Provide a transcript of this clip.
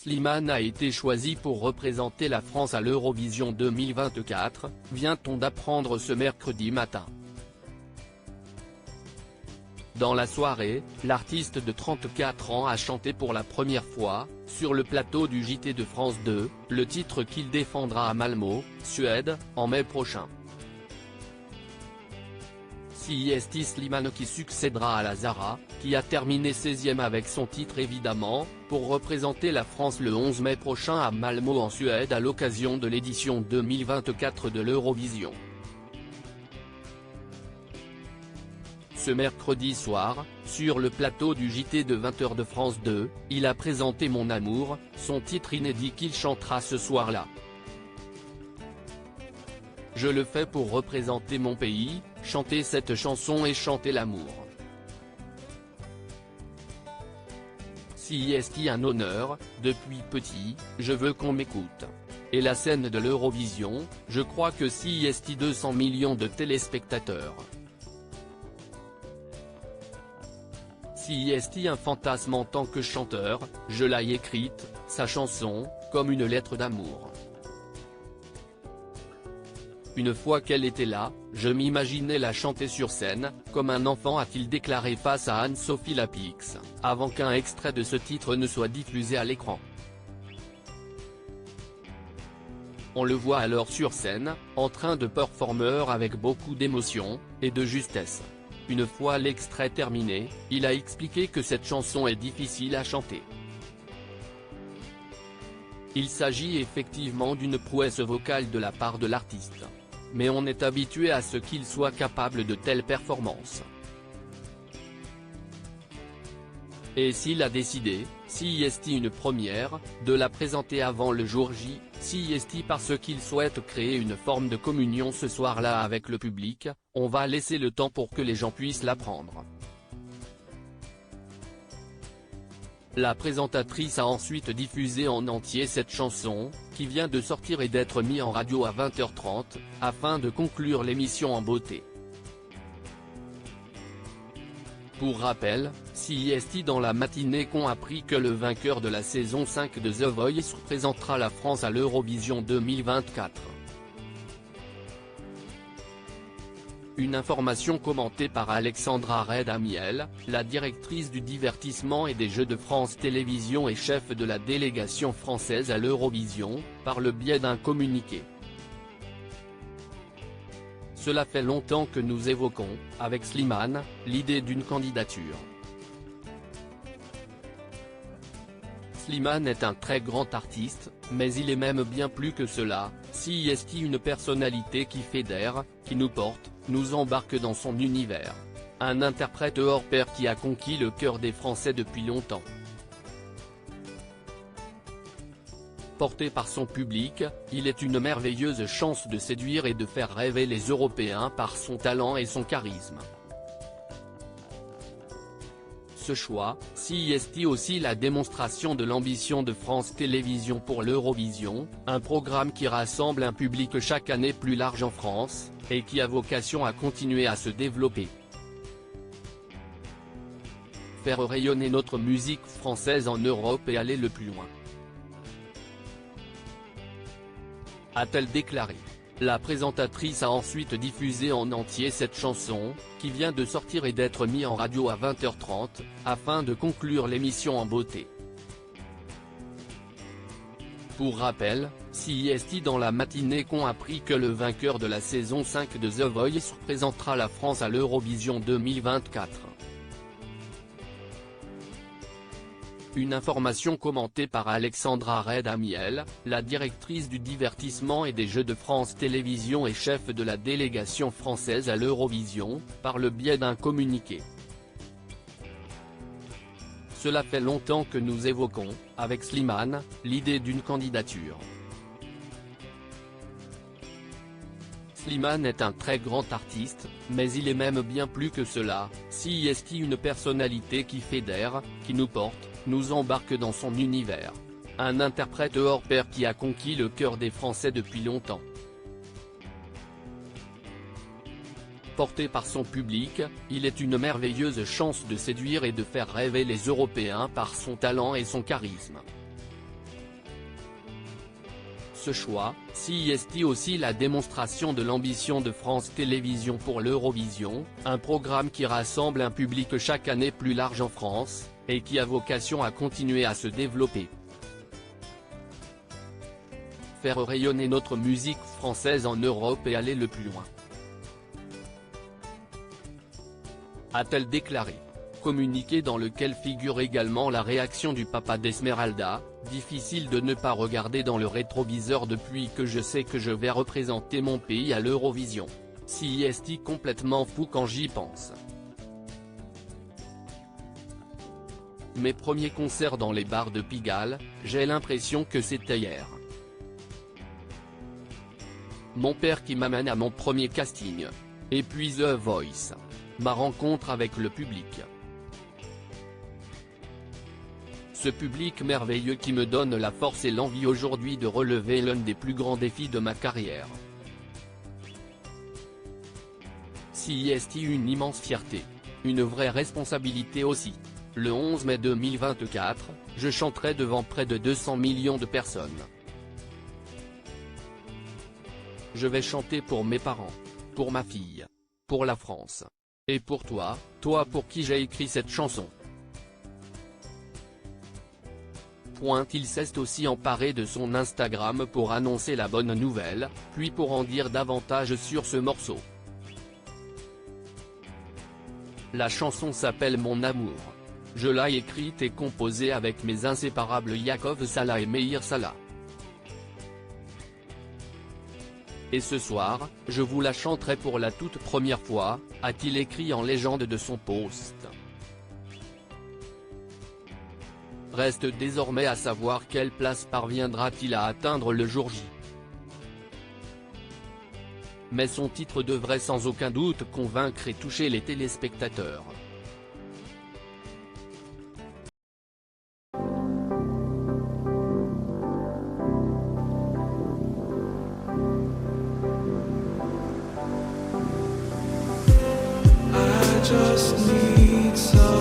Slimane a été choisi pour représenter la France à l'Eurovision 2024, vient-on d'apprendre ce mercredi matin. Dans la soirée, l'artiste de 34 ans a chanté pour la première fois, sur le plateau du JT de France 2, le titre qu'il défendra à Malmö, Suède, en mai prochain. C'est Slimane qui succédera à Lazara, qui a terminé 16e avec son titre évidemment, pour représenter la France le 11 mai prochain à Malmö en Suède à l'occasion de l'édition 2024 de l'Eurovision. Ce mercredi soir, sur le plateau du JT de 20h de France 2, il a présenté Mon Amour, son titre inédit qu'il chantera ce soir-là. Je le fais pour représenter mon pays, chanter cette chanson et chanter l'amour. C'est un honneur, depuis petit, je veux qu'on m'écoute. Et la scène de l'Eurovision, je crois que c'est 200 millions de téléspectateurs. C'est un fantasme en tant que chanteur, je l'ai écrite, sa chanson, comme une lettre d'amour. Une fois qu'elle était là, je m'imaginais la chanter sur scène, comme un enfant, a-t-il déclaré face à Anne-Sophie Lapix, avant qu'un extrait de ce titre ne soit diffusé à l'écran. On le voit alors sur scène, en train de performer avec beaucoup d'émotion, et de justesse. Une fois l'extrait terminé, il a expliqué que cette chanson est difficile à chanter. Il s'agit effectivement d'une prouesse vocale de la part de l'artiste. Mais on est habitué à ce qu'il soit capable de telles performances. Et s'il a décidé, c'est une première, de la présenter avant le jour J, c'est parce qu'il souhaite créer une forme de communion ce soir-là avec le public, on va laisser le temps pour que les gens puissent l'apprendre. La présentatrice a ensuite diffusé en entier cette chanson, qui vient de sortir et d'être mise en radio à 20h30, afin de conclure l'émission en beauté. Pour rappel, c'est dans la matinée qu'on a appris que le vainqueur de la saison 5 de The Voice représentera la France à l'Eurovision 2024. Une information commentée par Alexandra Reid-Amiel, la directrice du divertissement et des Jeux de France Télévisions et chef de la délégation française à l'Eurovision, par le biais d'un communiqué. Cela fait longtemps que nous évoquons, avec Slimane, l'idée d'une candidature. Slimane est un très grand artiste, mais il est même bien plus que cela, c'est une personnalité qui fédère, qui nous porte, nous embarque dans son univers. Un interprète hors pair qui a conquis le cœur des Français depuis longtemps. Porté par son public, il est une merveilleuse chance de séduire et de faire rêver les Européens par son talent et son charisme. Ce choix, c'est aussi la démonstration de l'ambition de France Télévisions pour l'Eurovision, un programme qui rassemble un public chaque année plus large en France, et qui a vocation à continuer à se développer. Faire rayonner notre musique française en Europe et aller le plus loin, a-t-elle déclaré. La présentatrice a ensuite diffusé en entier cette chanson, qui vient de sortir et d'être mise en radio à 20h30, afin de conclure l'émission en beauté. Pour rappel, c'est dans la matinée qu'on a appris que le vainqueur de la saison 5 de The Voice représentera la France à l'Eurovision 2024. Une information commentée par Alexandra Reid-Amiel, la directrice du divertissement et des Jeux de France Télévisions et chef de la délégation française à l'Eurovision, par le biais d'un communiqué. Cela fait longtemps que nous évoquons, avec Slimane, l'idée d'une candidature. Slimane est un très grand artiste, mais il est même bien plus que cela, c'est une personnalité qui fédère, qui nous porte, nous embarque dans son univers. Un interprète hors pair qui a conquis le cœur des Français depuis longtemps. Porté par son public, il est une merveilleuse chance de séduire et de faire rêver les Européens par son talent et son charisme. ce choix, CIST aussi la démonstration de l'ambition de France Télévisions pour l'Eurovision, un programme qui rassemble un public chaque année plus large en France, et qui a vocation à continuer à se développer. Faire rayonner notre musique française en Europe et aller le plus loin, a-t-elle déclaré. Communiqué dans lequel figure également la réaction du papa d'Esmeralda: difficile de ne pas regarder dans le rétroviseur depuis que je sais que je vais représenter mon pays à l'Eurovision. CIST complètement fou quand j'y pense. Mes premiers concerts dans les bars de Pigalle, j'ai l'impression que c'était hier. Mon père qui m'amène à mon premier casting. Et puis The Voice. Ma rencontre avec le public. Ce public merveilleux qui me donne la force et l'envie aujourd'hui de relever l'un des plus grands défis de ma carrière. CIST, une immense fierté. Une vraie responsabilité aussi. Le 11 mai 2024, je chanterai devant près de 200 millions de personnes. Je vais chanter pour mes parents, pour ma fille, pour la France. Et pour toi, toi pour qui j'ai écrit cette chanson. Il s'est aussi emparé de son Instagram pour annoncer la bonne nouvelle, puis pour en dire davantage sur ce morceau. La chanson s'appelle Mon Amour. Je l'ai écrite et composée avec mes inséparables Yaakov Salah et Meir Salah. Et ce soir, je vous la chanterai pour la toute première fois, a-t-il écrit en légende de son post. Reste désormais à savoir quelle place parviendra-t-il à atteindre le jour J. Mais son titre devrait sans aucun doute convaincre et toucher les téléspectateurs. Just need some